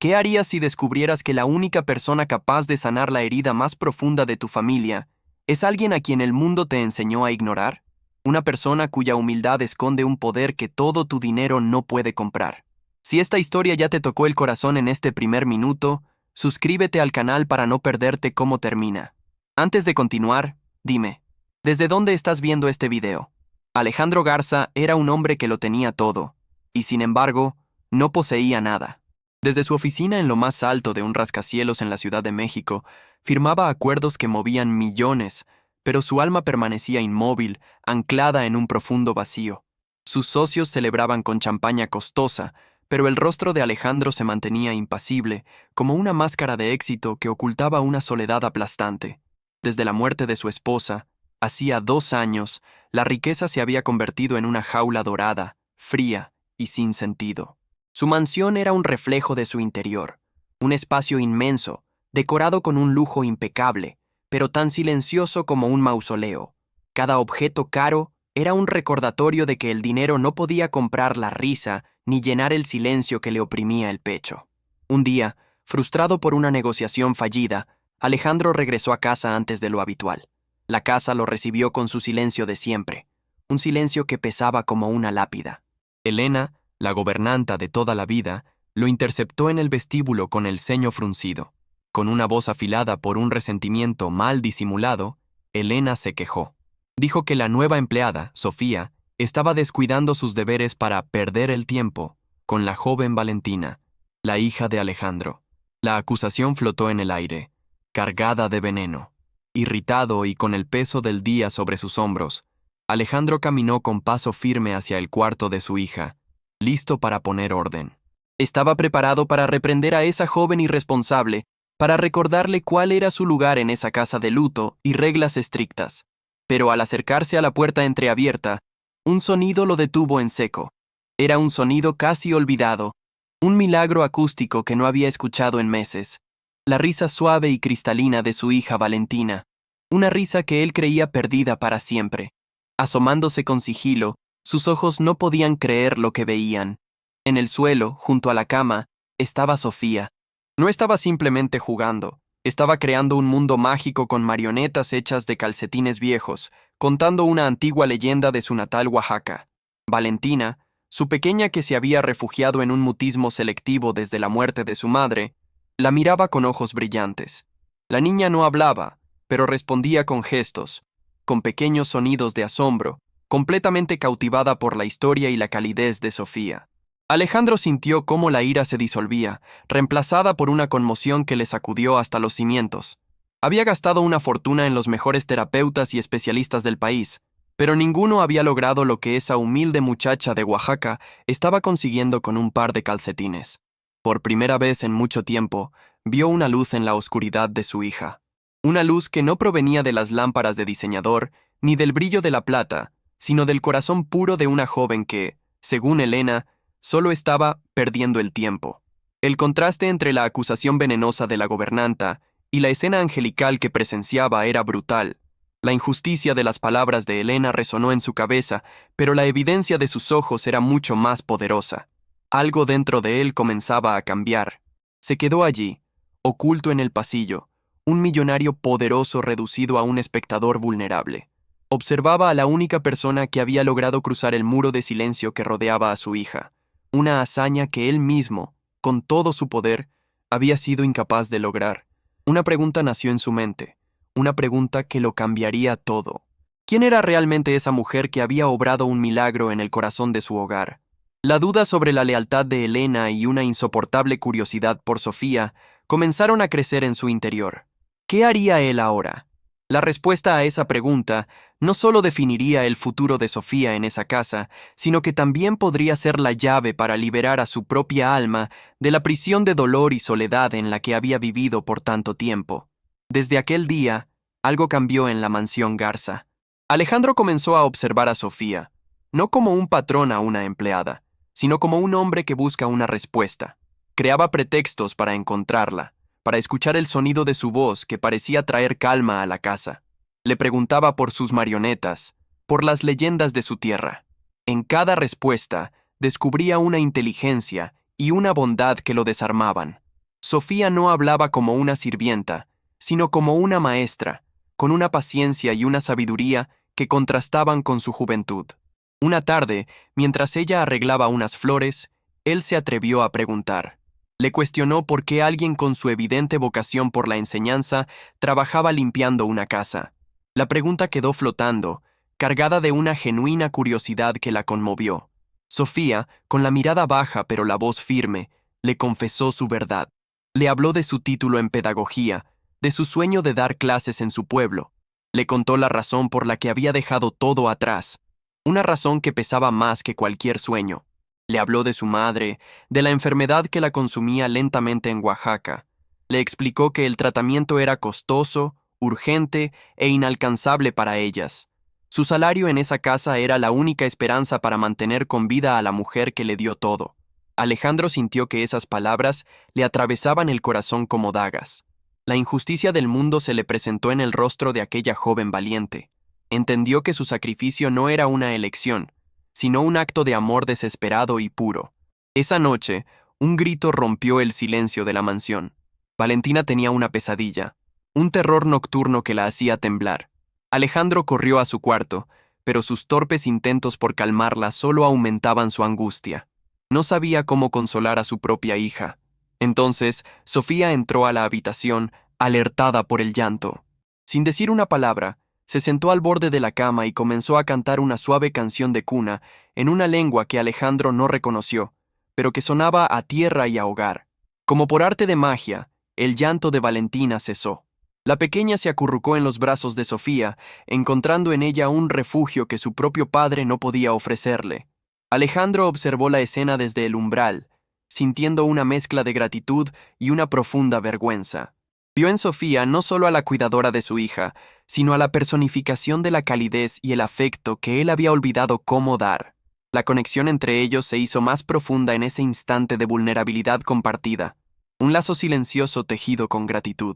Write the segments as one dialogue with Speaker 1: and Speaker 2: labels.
Speaker 1: ¿Qué harías si descubrieras que la única persona capaz de sanar la herida más profunda de tu familia es alguien a quien el mundo te enseñó a ignorar? Una persona cuya humildad esconde un poder que todo tu dinero no puede comprar. Si esta historia ya te tocó el corazón en este primer minuto, suscríbete al canal para no perderte cómo termina. Antes de continuar, dime, ¿desde dónde estás viendo este video? Alejandro Garza era un hombre que lo tenía todo, y sin embargo, no poseía nada. Desde su oficina en lo más alto de un rascacielos en la Ciudad de México, firmaba acuerdos que movían millones, pero su alma permanecía inmóvil, anclada en un profundo vacío. Sus socios celebraban con champaña costosa, pero el rostro de Alejandro se mantenía impasible, como una máscara de éxito que ocultaba una soledad aplastante. Desde la muerte de su esposa, hacía 2 años, la riqueza se había convertido en una jaula dorada, fría y sin sentido. Su mansión era un reflejo de su interior, un espacio inmenso, decorado con un lujo impecable, pero tan silencioso como un mausoleo. Cada objeto caro era un recordatorio de que el dinero no podía comprar la risa ni llenar el silencio que le oprimía el pecho. Un día, frustrado por una negociación fallida, Alejandro regresó a casa antes de lo habitual. La casa lo recibió con su silencio de siempre, un silencio que pesaba como una lápida. Elena, la gobernanta de toda la vida, lo interceptó en el vestíbulo con el ceño fruncido. Con una voz afilada por un resentimiento mal disimulado, Elena se quejó. Dijo que la nueva empleada, Sofía, estaba descuidando sus deberes para perder el tiempo con la joven Valentina, la hija de Alejandro. La acusación flotó en el aire, cargada de veneno. Irritado y con el peso del día sobre sus hombros, Alejandro caminó con paso firme hacia el cuarto de su hija, listo para poner orden. Estaba preparado para reprender a esa joven irresponsable, para recordarle cuál era su lugar en esa casa de luto y reglas estrictas. Pero al acercarse a la puerta entreabierta, un sonido lo detuvo en seco. Era un sonido casi olvidado, un milagro acústico que no había escuchado en meses. La risa suave y cristalina de su hija Valentina, una risa que él creía perdida para siempre. Asomándose con sigilo, sus ojos no podían creer lo que veían. En el suelo, junto a la cama, estaba Sofía. No estaba simplemente jugando, estaba creando un mundo mágico con marionetas hechas de calcetines viejos, contando una antigua leyenda de su natal Oaxaca. Valentina, su pequeña que se había refugiado en un mutismo selectivo desde la muerte de su madre, la miraba con ojos brillantes. La niña no hablaba, pero respondía con gestos, con pequeños sonidos de asombro, completamente cautivada por la historia y la calidez de Sofía. Alejandro sintió cómo la ira se disolvía, reemplazada por una conmoción que le sacudió hasta los cimientos. Había gastado una fortuna en los mejores terapeutas y especialistas del país, pero ninguno había logrado lo que esa humilde muchacha de Oaxaca estaba consiguiendo con un par de calcetines. Por primera vez en mucho tiempo, vio una luz en la oscuridad de su hija. Una luz que no provenía de las lámparas de diseñador, ni del brillo de la plata, sino del corazón puro de una joven que, según Elena, solo estaba perdiendo el tiempo. El contraste entre la acusación venenosa de la gobernanta y la escena angelical que presenciaba era brutal. La injusticia de las palabras de Elena resonó en su cabeza, pero la evidencia de sus ojos era mucho más poderosa. Algo dentro de él comenzaba a cambiar. Se quedó allí, oculto en el pasillo, un millonario poderoso reducido a un espectador vulnerable. Observaba a la única persona que había logrado cruzar el muro de silencio que rodeaba a su hija, una hazaña que él mismo, con todo su poder, había sido incapaz de lograr. Una pregunta nació en su mente, una pregunta que lo cambiaría todo. ¿Quién era realmente esa mujer que había obrado un milagro en el corazón de su hogar? La duda sobre la lealtad de Elena y una insoportable curiosidad por Sofía comenzaron a crecer en su interior. ¿Qué haría él ahora? La respuesta a esa pregunta no solo definiría el futuro de Sofía en esa casa, sino que también podría ser la llave para liberar a su propia alma de la prisión de dolor y soledad en la que había vivido por tanto tiempo. Desde aquel día, algo cambió en la mansión Garza. Alejandro comenzó a observar a Sofía, no como un patrón a una empleada, sino como un hombre que busca una respuesta. Creaba pretextos para encontrarla, para escuchar el sonido de su voz que parecía traer calma a la casa. Le preguntaba por sus marionetas, por las leyendas de su tierra. En cada respuesta descubría una inteligencia y una bondad que lo desarmaban. Sofía no hablaba como una sirvienta, sino como una maestra, con una paciencia y una sabiduría que contrastaban con su juventud. Una tarde, mientras ella arreglaba unas flores, él se atrevió a preguntar. Le cuestionó por qué alguien con su evidente vocación por la enseñanza trabajaba limpiando una casa. La pregunta quedó flotando, cargada de una genuina curiosidad que la conmovió. Sofía, con la mirada baja pero la voz firme, le confesó su verdad. Le habló de su título en pedagogía, de su sueño de dar clases en su pueblo. Le contó la razón por la que había dejado todo atrás, una razón que pesaba más que cualquier sueño. Le habló de su madre, de la enfermedad que la consumía lentamente en Oaxaca. Le explicó que el tratamiento era costoso, urgente e inalcanzable para ellas. Su salario en esa casa era la única esperanza para mantener con vida a la mujer que le dio todo. Alejandro sintió que esas palabras le atravesaban el corazón como dagas. La injusticia del mundo se le presentó en el rostro de aquella joven valiente. Entendió que su sacrificio no era una elección, sino un acto de amor desesperado y puro. Esa noche, un grito rompió el silencio de la mansión. Valentina tenía una pesadilla, un terror nocturno que la hacía temblar. Alejandro corrió a su cuarto, pero sus torpes intentos por calmarla solo aumentaban su angustia. No sabía cómo consolar a su propia hija. Entonces, Sofía entró a la habitación, alertada por el llanto. Sin decir una palabra, se sentó al borde de la cama y comenzó a cantar una suave canción de cuna en una lengua que Alejandro no reconoció, pero que sonaba a tierra y a hogar. Como por arte de magia, el llanto de Valentina cesó. La pequeña se acurrucó en los brazos de Sofía, encontrando en ella un refugio que su propio padre no podía ofrecerle. Alejandro observó la escena desde el umbral, sintiendo una mezcla de gratitud y una profunda vergüenza. Vio en Sofía no solo a la cuidadora de su hija, sino a la personificación de la calidez y el afecto que él había olvidado cómo dar. La conexión entre ellos se hizo más profunda en ese instante de vulnerabilidad compartida, un lazo silencioso tejido con gratitud.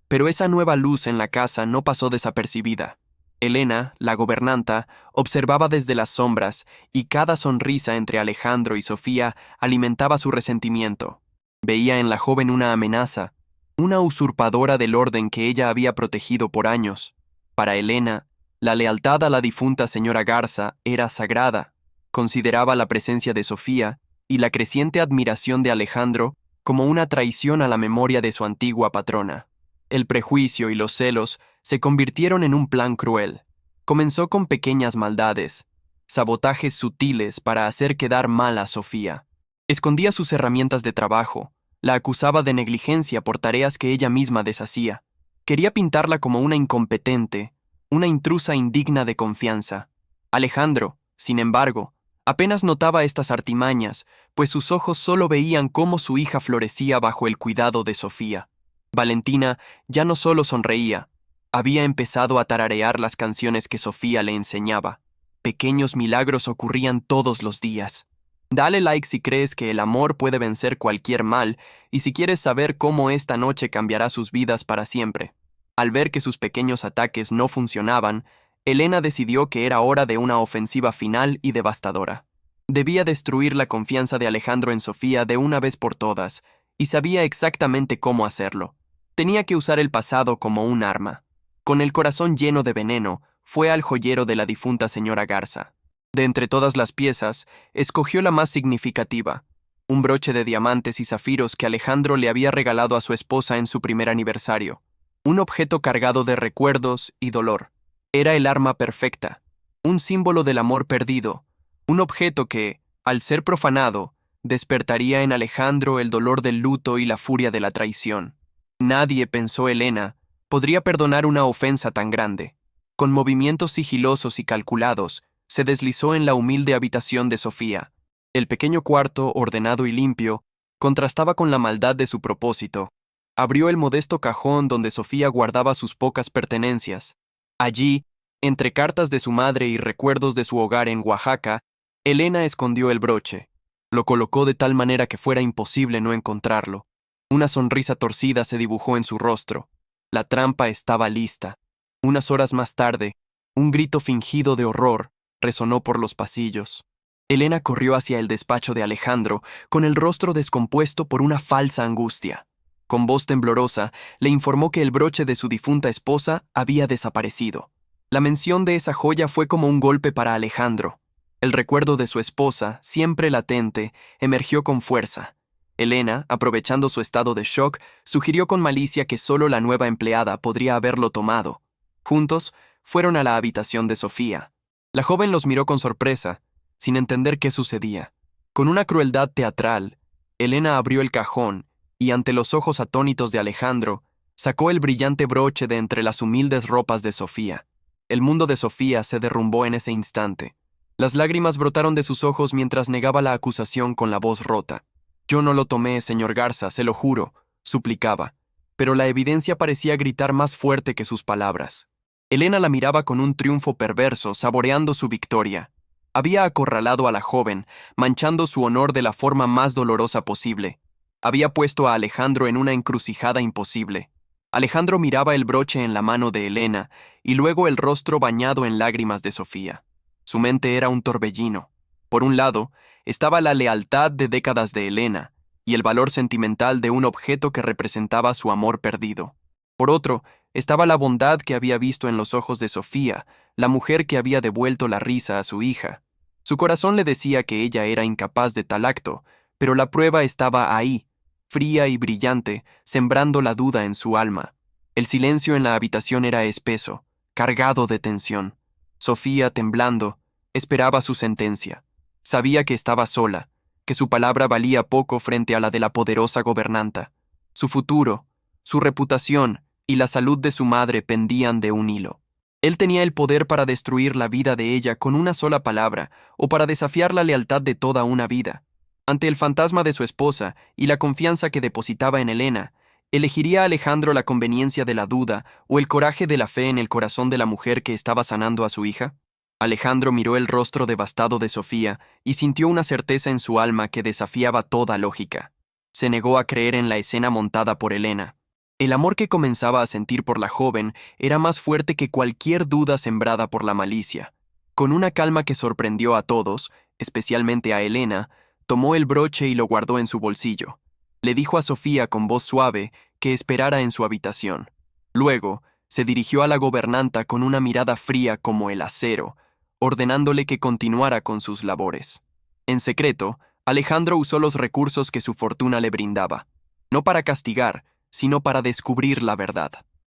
Speaker 1: Pero esa nueva luz en la casa no pasó desapercibida. Elena, la gobernanta, observaba desde las sombras, y cada sonrisa entre Alejandro y Sofía alimentaba su resentimiento. Veía en la joven una amenaza, una usurpadora del orden que ella había protegido por años. Para Elena, la lealtad a la difunta señora Garza era sagrada. Consideraba la presencia de Sofía y la creciente admiración de Alejandro como una traición a la memoria de su antigua patrona. El prejuicio y los celos se convirtieron en un plan cruel. Comenzó con pequeñas maldades, sabotajes sutiles para hacer quedar mal a Sofía. Escondía sus herramientas de trabajo, la acusaba de negligencia por tareas que ella misma deshacía. Quería pintarla como una incompetente, una intrusa indigna de confianza. Alejandro, sin embargo, apenas notaba estas artimañas, pues sus ojos solo veían cómo su hija florecía bajo el cuidado de Sofía. Valentina ya no solo sonreía, había empezado a tararear las canciones que Sofía le enseñaba. Pequeños milagros ocurrían todos los días. Dale like si crees que el amor puede vencer cualquier mal y si quieres saber cómo esta noche cambiará sus vidas para siempre. Al ver que sus pequeños ataques no funcionaban, Elena decidió que era hora de una ofensiva final y devastadora. Debía destruir la confianza de Alejandro en Sofía de una vez por todas, y sabía exactamente cómo hacerlo. Tenía que usar el pasado como un arma. Con el corazón lleno de veneno, fue al joyero de la difunta señora Garza. De entre todas las piezas, escogió la más significativa, un broche de diamantes y zafiros que Alejandro le había regalado a su esposa en su primer aniversario. Un objeto cargado de recuerdos y dolor. Era el arma perfecta, un símbolo del amor perdido, un objeto que, al ser profanado, despertaría en Alejandro el dolor del luto y la furia de la traición. Nadie, pensó Elena, podría perdonar una ofensa tan grande. Con movimientos sigilosos y calculados, se deslizó en la humilde habitación de Sofía. El pequeño cuarto, ordenado y limpio, contrastaba con la maldad de su propósito. Abrió el modesto cajón donde Sofía guardaba sus pocas pertenencias. Allí, entre cartas de su madre y recuerdos de su hogar en Oaxaca, Elena escondió el broche. Lo colocó de tal manera que fuera imposible no encontrarlo. Una sonrisa torcida se dibujó en su rostro. La trampa estaba lista. Unas horas más tarde, un grito fingido de horror resonó por los pasillos. Elena corrió hacia el despacho de Alejandro, con el rostro descompuesto por una falsa angustia. Con voz temblorosa, le informó que el broche de su difunta esposa había desaparecido. La mención de esa joya fue como un golpe para Alejandro. El recuerdo de su esposa, siempre latente, emergió con fuerza. Elena, aprovechando su estado de shock, sugirió con malicia que solo la nueva empleada podría haberlo tomado. Juntos, fueron a la habitación de Sofía. La joven los miró con sorpresa, sin entender qué sucedía. Con una crueldad teatral, Elena abrió el cajón y, ante los ojos atónitos de Alejandro, sacó el brillante broche de entre las humildes ropas de Sofía. El mundo de Sofía se derrumbó en ese instante. Las lágrimas brotaron de sus ojos mientras negaba la acusación con la voz rota. «Yo no lo tomé, señor Garza, se lo juro», suplicaba, pero la evidencia parecía gritar más fuerte que sus palabras. Elena la miraba con un triunfo perverso, saboreando su victoria. Había acorralado a la joven, manchando su honor de la forma más dolorosa posible. Había puesto a Alejandro en una encrucijada imposible. Alejandro miraba el broche en la mano de Elena y luego el rostro bañado en lágrimas de Sofía. Su mente era un torbellino. Por un lado, estaba la lealtad de décadas de Elena y el valor sentimental de un objeto que representaba su amor perdido. Por otro, estaba la bondad que había visto en los ojos de Sofía, la mujer que había devuelto la risa a su hija. Su corazón le decía que ella era incapaz de tal acto, pero la prueba estaba ahí, fría y brillante, sembrando la duda en su alma. El silencio en la habitación era espeso, cargado de tensión. Sofía, temblando, esperaba su sentencia. Sabía que estaba sola, que su palabra valía poco frente a la de la poderosa gobernanta. Su futuro, su reputación y la salud de su madre pendían de un hilo. Él tenía el poder para destruir la vida de ella con una sola palabra o para desafiar la lealtad de toda una vida. Ante el fantasma de su esposa y la confianza que depositaba en Elena, ¿elegiría Alejandro la conveniencia de la duda o el coraje de la fe en el corazón de la mujer que estaba sanando a su hija? Alejandro miró el rostro devastado de Sofía y sintió una certeza en su alma que desafiaba toda lógica. Se negó a creer en la escena montada por Elena. El amor que comenzaba a sentir por la joven era más fuerte que cualquier duda sembrada por la malicia. Con una calma que sorprendió a todos, especialmente a Elena, tomó el broche y lo guardó en su bolsillo. Le dijo a Sofía con voz suave que esperara en su habitación. Luego, se dirigió a la gobernanta con una mirada fría como el acero, ordenándole que continuara con sus labores. En secreto, Alejandro usó los recursos que su fortuna le brindaba, no para castigar, sino para descubrir la verdad.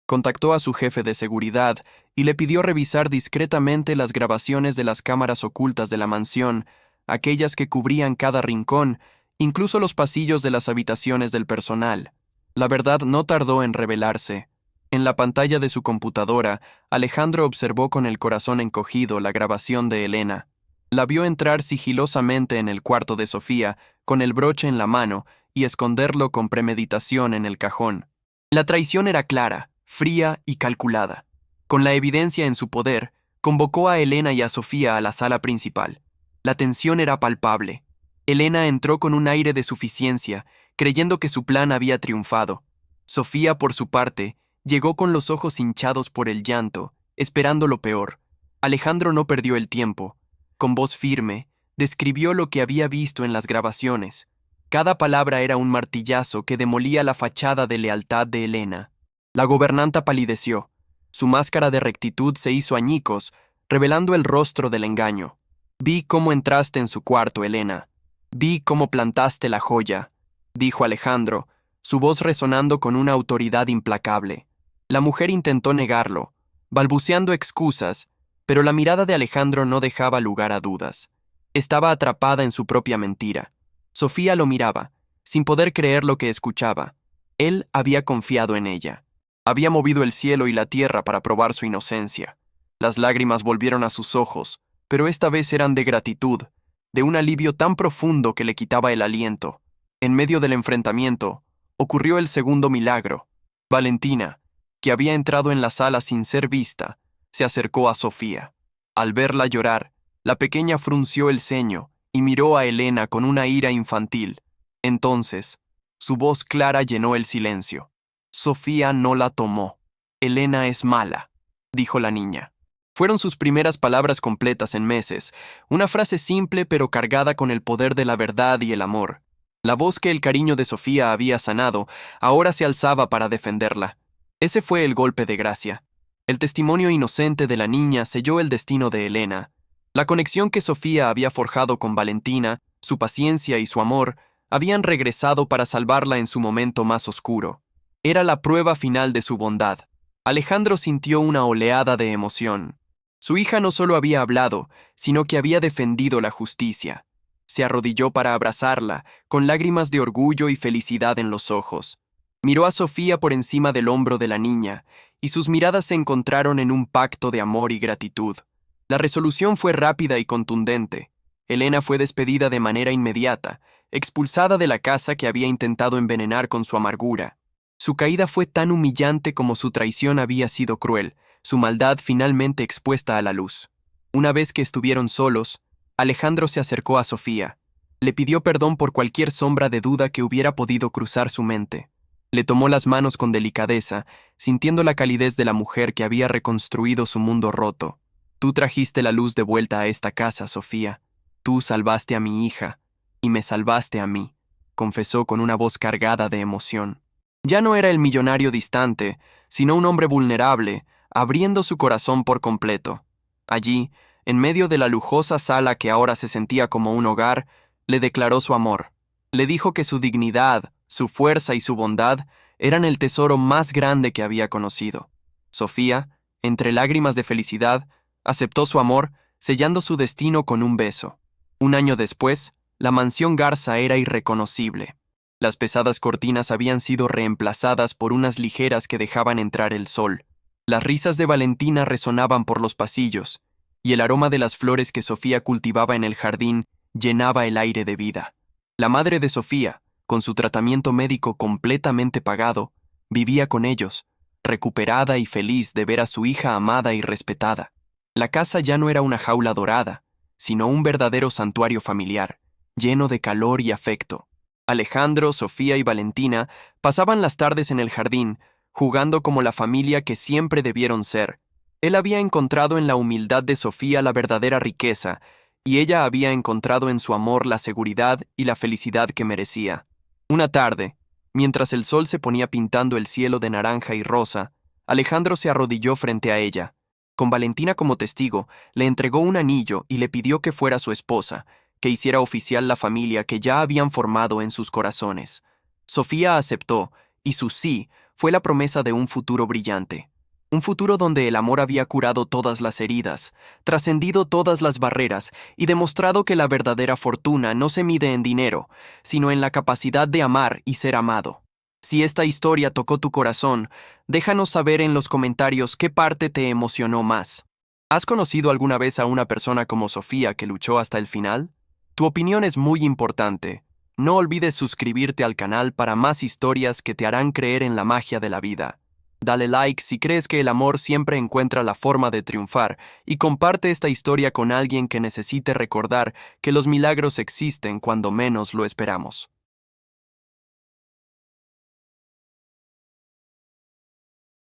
Speaker 1: Contactó a su jefe de seguridad y le pidió revisar discretamente las grabaciones de las cámaras ocultas de la mansión, aquellas que cubrían cada rincón, incluso los pasillos de las habitaciones del personal. La verdad no tardó en revelarse. En la pantalla de su computadora, Alejandro observó con el corazón encogido la grabación de Elena. La vio entrar sigilosamente en el cuarto de Sofía, con el broche en la mano, y esconderlo con premeditación en el cajón. La traición era clara, fría y calculada. Con la evidencia en su poder, convocó a Elena y a Sofía a la sala principal. La tensión era palpable. Elena entró con un aire de suficiencia, creyendo que su plan había triunfado. Sofía, por su parte, llegó con los ojos hinchados por el llanto, esperando lo peor. Alejandro no perdió el tiempo. Con voz firme, describió lo que había visto en las grabaciones. Cada palabra era un martillazo que demolía la fachada de lealtad de Elena. La gobernanta palideció. Su máscara de rectitud se hizo añicos, revelando el rostro del engaño. «Vi cómo entraste en su cuarto, Elena. Vi cómo plantaste la joya», dijo Alejandro, su voz resonando con una autoridad implacable. La mujer intentó negarlo, balbuceando excusas, pero la mirada de Alejandro no dejaba lugar a dudas. Estaba atrapada en su propia mentira. Sofía lo miraba, sin poder creer lo que escuchaba. Él había confiado en ella. Había movido el cielo y la tierra para probar su inocencia. Las lágrimas volvieron a sus ojos, pero esta vez eran de gratitud, de un alivio tan profundo que le quitaba el aliento. En medio del enfrentamiento, ocurrió el segundo milagro. Valentina, que había entrado en la sala sin ser vista, se acercó a Sofía. Al verla llorar, la pequeña frunció el ceño y miró a Elena con una ira infantil. Entonces, su voz clara llenó el silencio. «Sofía no la tomó. Elena es mala», dijo la niña. Fueron sus primeras palabras completas en meses, una frase simple pero cargada con el poder de la verdad y el amor. La voz que el cariño de Sofía había sanado ahora se alzaba para defenderla. Ese fue el golpe de gracia. El testimonio inocente de la niña selló el destino de Elena. La conexión que Sofía había forjado con Valentina, su paciencia y su amor, habían regresado para salvarla en su momento más oscuro. Era la prueba final de su bondad. Alejandro sintió una oleada de emoción. Su hija no solo había hablado, sino que había defendido la justicia. Se arrodilló para abrazarla, con lágrimas de orgullo y felicidad en los ojos. Miró a Sofía por encima del hombro de la niña, y sus miradas se encontraron en un pacto de amor y gratitud. La resolución fue rápida y contundente. Elena fue despedida de manera inmediata, expulsada de la casa que había intentado envenenar con su amargura. Su caída fue tan humillante como su traición había sido cruel, su maldad finalmente expuesta a la luz. Una vez que estuvieron solos, Alejandro se acercó a Sofía. Le pidió perdón por cualquier sombra de duda que hubiera podido cruzar su mente. Le tomó las manos con delicadeza, sintiendo la calidez de la mujer que había reconstruido su mundo roto. Tú trajiste la luz de vuelta a esta casa, Sofía. Tú salvaste a mi hija, y me salvaste a mí, confesó con una voz cargada de emoción. Ya no era el millonario distante, sino un hombre vulnerable, abriendo su corazón por completo. Allí, en medio de la lujosa sala que ahora se sentía como un hogar, le declaró su amor. Le dijo que su dignidad, su fuerza y su bondad eran el tesoro más grande que había conocido. Sofía, entre lágrimas de felicidad, aceptó su amor, sellando su destino con un beso. Un año después, la mansión Garza era irreconocible. Las pesadas cortinas habían sido reemplazadas por unas ligeras que dejaban entrar el sol. Las risas de Valentina resonaban por los pasillos, y el aroma de las flores que Sofía cultivaba en el jardín llenaba el aire de vida. La madre de Sofía, con su tratamiento médico completamente pagado, vivía con ellos, recuperada y feliz de ver a su hija amada y respetada. La casa ya no era una jaula dorada, sino un verdadero santuario familiar, lleno de calor y afecto. Alejandro, Sofía y Valentina pasaban las tardes en el jardín, jugando como la familia que siempre debieron ser. Él había encontrado en la humildad de Sofía la verdadera riqueza, y ella había encontrado en su amor la seguridad y la felicidad que merecía. Una tarde, mientras el sol se ponía pintando el cielo de naranja y rosa, Alejandro se arrodilló frente a ella. Con Valentina como testigo, le entregó un anillo y le pidió que fuera su esposa, que hiciera oficial la familia que ya habían formado en sus corazones. Sofía aceptó, y su sí fue la promesa de un futuro brillante. Un futuro donde el amor había curado todas las heridas, trascendido todas las barreras y demostrado que la verdadera fortuna no se mide en dinero, sino en la capacidad de amar y ser amado. Si esta historia tocó tu corazón, déjanos saber en los comentarios qué parte te emocionó más. ¿Has conocido alguna vez a una persona como Sofía que luchó hasta el final? Tu opinión es muy importante. No olvides suscribirte al canal para más historias que te harán creer en la magia de la vida. Dale like si crees que el amor siempre encuentra la forma de triunfar y comparte esta historia con alguien que necesite recordar que los milagros existen cuando menos lo esperamos.